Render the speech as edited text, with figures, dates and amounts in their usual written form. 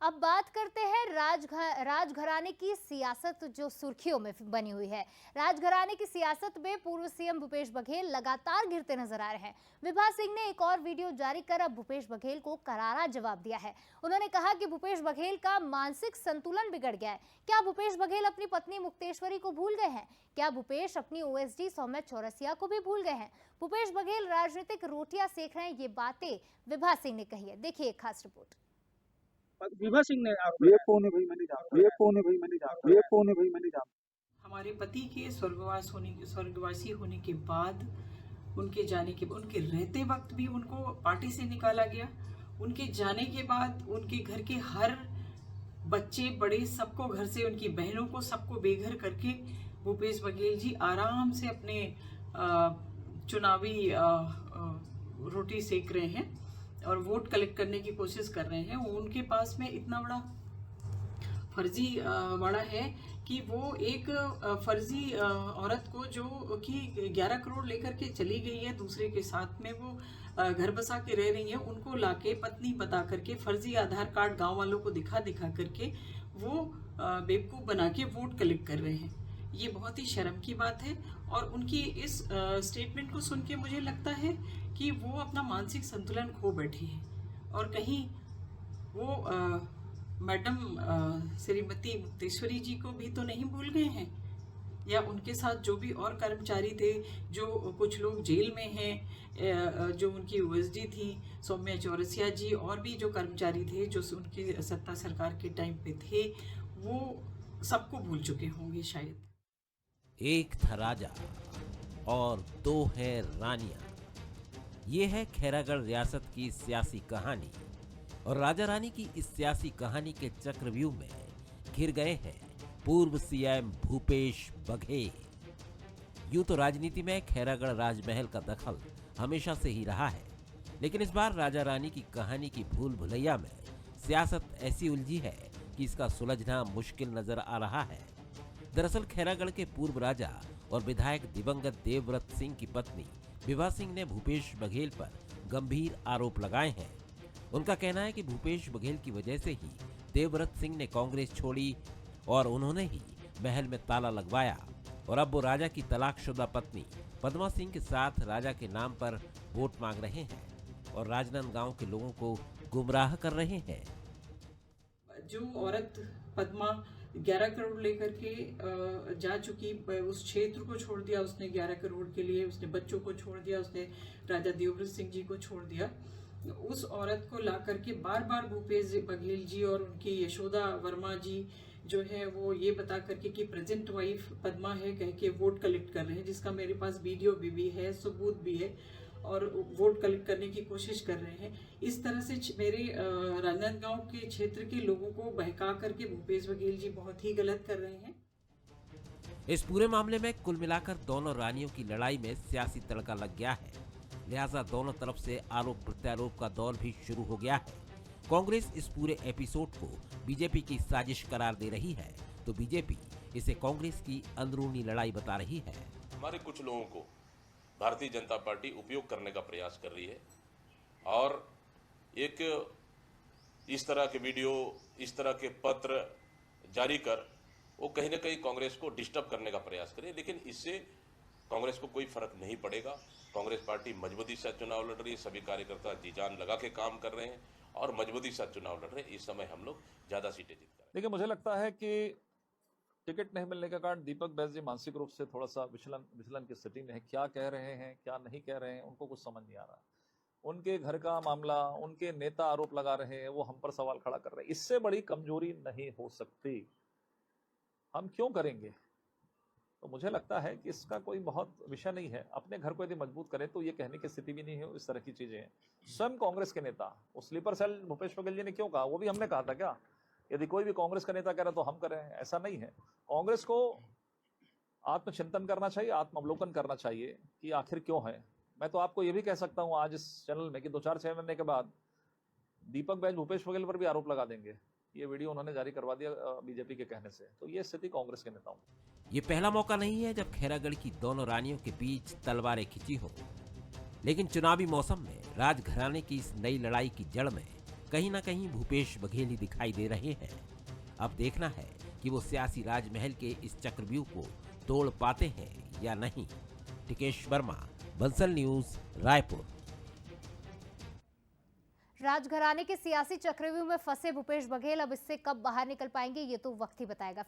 अब बात करते हैं राजघराने की सियासत जो सुर्खियों में बनी हुई है। राजघराने की सियासत में पूर्व सीएम भूपेश बघेल लगातार घिरते नजर आ रहे हैं। विभा सिंह ने एक और वीडियो जारी कर अब भूपेश बघेल को करारा जवाब दिया है। उन्होंने कहा कि भूपेश बघेल का मानसिक संतुलन बिगड़ गया है। क्या भूपेश बघेल अपनी पत्नी मुक्तेश्वरी को भूल गए हैं? क्या भूपेश अपनी ओएसडी सौम्या चौरसिया को भी भूल गए हैं? भूपेश बघेल राजनीतिक रोटियां सेक रहे हैं, ये बातें विभा सिंह ने कही है। देखिए एक खास रिपोर्ट। विभा सिंह ने ये कौन है भाई, मैंने जाना। ये कौन है भाई, मैंने जाना। ये कौन है भाई, मैंने जाना। हमारे पति के स्वर्गवासी होने के बाद, उनके जाने के, उनके रहते वक्त भी उनको पार्टी से निकाला गया। उनके जाने के बाद उनके घर के हर बच्चे बड़े सबको, घर से उनकी बहनों को, सबको बेघर करके भूपेश बघेल जी आराम से अपने चुनावी रोटी सेक रहे हैं और वोट कलेक्ट करने की कोशिश कर रहे हैं। उनके पास में इतना बड़ा फर्जी वाड़ा है कि वो एक फर्जी औरत को, जो कि 11 करोड़ लेकर के चली गई है, दूसरे के साथ में वो घर बसा के रह रही है, उनको लाके पत्नी बता करके फर्जी आधार कार्ड गांव वालों को दिखा करके वो बेवकूफ़ बना के वोट कलेक्ट कर रहे हैं। ये बहुत ही शर्म की बात है। और उनकी इस स्टेटमेंट को सुन के मुझे लगता है कि वो अपना मानसिक संतुलन खो बैठी है और कहीं वो मैडम श्रीमती मुक्तेश्वरी जी को भी तो नहीं भूल गए हैं, या उनके साथ जो भी और कर्मचारी थे, जो कुछ लोग जेल में हैं, जो उनकी ओएसडी थी सौम्या चौरसिया जी, और भी जो कर्मचारी थे जो उनकी सत्ता सरकार के टाइम पे थे, वो सबको भूल चुके होंगे शायद। एक था राजा और दो है रानियां। ये है खैरागढ़ रियासत की सियासी कहानी। और राजा रानी की इस सियासी कहानी के चक्रव्यूह में घिर गए हैं पूर्व सीएम भूपेश बघेल। यूं तो राजनीति में खैरागढ़ राजमहल का दखल हमेशा से ही रहा है, लेकिन इस बार राजा रानी की कहानी की भूल भुलैया में सियासत ऐसी उलझी है कि इसका सुलझना मुश्किल नजर आ रहा है। दरअसल खैरागढ़ के पूर्व राजा और विधायक दिवंगत देवव्रत सिंह की पत्नी विभा सिंह ने भूपेश बघेल पर गंभीर आरोप लगाए हैं। उनका कहना है कि भूपेश बघेल की वजह से ही देवव्रत सिंह ने कांग्रेस छोड़ी और उन्होंने ही महल में ताला लगवाया, और अब वो राजा की तलाकशुदा पत्नी पद्मा सिंह के साथ राजा के नाम पर वोट मांग रहे हैं और राजनांदगांव के लोगों को गुमराह कर रहे हैं। जो औरत पद्मा 11 करोड़ लेकर के जा चुकी, उस क्षेत्र को छोड़ दिया उसने 11 करोड़ के लिए, उसने बच्चों को छोड़ दिया, उसने राजा देवव्रत सिंह जी को छोड़ दिया। उस औरत को ला करके बार बार भूपेश बघेल जी और उनकी यशोदा वर्मा जी जो है वो ये बता करके कि प्रेजेंट वाइफ पद्मा है कह के वोट कलेक्ट कर रहे हैं, जिसका मेरे पास वीडियो भी है, सबूत भी है, और वोट कलेक्ट करने की कोशिश कर रहे हैं। इस तरह से मेरे राजनांदगांव के क्षेत्र के लोगों को बहका करके भूपेश बघेल जी बहुत ही गलत कर रहे हैं। इस पूरे मामले में कुल मिलाकर दोनों रानियों की लड़ाई में सियासी तड़का लग गया है, लिहाजा दोनों तरफ से आरोप प्रत्यारोप का दौर भी शुरू हो गया है। कांग्रेस इस पूरे एपिसोड को बीजेपी की साजिश करार दे रही है, तो बीजेपी इसे कांग्रेस की अंदरूनी लड़ाई बता रही है। हमारे कुछ लोगों को भारतीय जनता पार्टी उपयोग करने का प्रयास कर रही है और एक इस तरह के वीडियो, इस तरह के पत्र जारी कर वो कहीं ना कहीं कांग्रेस को डिस्टर्ब करने का प्रयास करे, लेकिन इससे कांग्रेस को कोई फर्क नहीं पड़ेगा। कांग्रेस पार्टी मजबूती से चुनाव लड़ रही है, सभी कार्यकर्ता जी जान लगा के काम कर रहे हैं और मजबूती से चुनाव लड़ रहे हैं। इस समय हम लोग ज्यादा सीटें जीत कर। देखिए, मुझे लगता है कि टिकट नहीं मिलने के कारण दीपक बैस जी मानसिक रूप से थोड़ा सा विचलन की स्थिति में है। क्या कह रहे हैं, क्या नहीं कह रहे हैं, उनको कुछ समझ नहीं आ रहा। उनके घर का मामला, उनके नेता आरोप लगा रहे हैं, वो हम पर सवाल खड़ा कर रहे हैं। इससे बड़ी कमजोरी नहीं हो सकती। हम क्यों करेंगे? तो मुझे लगता है कि इसका कोई बहुत विषय नहीं है। अपने घर को यदि मजबूत करें तो ये कहने की स्थिति भी नहीं है। इस तरह की चीजें हैं। स्वयं कांग्रेस के नेता, वो स्लीपर सेल भूपेश बघेल जी ने क्यों कहा? वो भी हमने कहा था क्या? यदि कोई भी कांग्रेस का नेता कह रहा तो हम करें? ऐसा नहीं है। कांग्रेस को आत्मचिंतन करना चाहिए, आत्मावलोकन करना चाहिए कि आखिर क्यों है। मैं तो आपको ये भी कह सकता हूं आज इस चैनल में कि 2-4-6 महीने के बाद दीपक बैस भूपेश बघेल पर भी आरोप लगा देंगे। ये वीडियो उन्होंने जारी करवा दिया बीजेपी के कहने से। तो ये स्थिति कांग्रेस के नेताओं की। ये पहला मौका नहीं है जब खैरागढ़ की दोनों रानियों के बीच तलवारें खिंची हो, लेकिन चुनावी मौसम में राजघराने की इस नई लड़ाई की जड़ में कहीं ना कहीं भूपेश बघेल ही दिखाई दे रहे हैं। अब देखना है कि वो सियासी राजमहल के इस चक्रव्यूह को तोड़ पाते हैं या नहीं। टिकेश वर्मा, बंसल न्यूज, रायपुर। राजघराने के सियासी चक्रव्यूह में फंसे भूपेश बघेल अब इससे कब बाहर निकल पाएंगे ये तो वक्त ही बताएगा।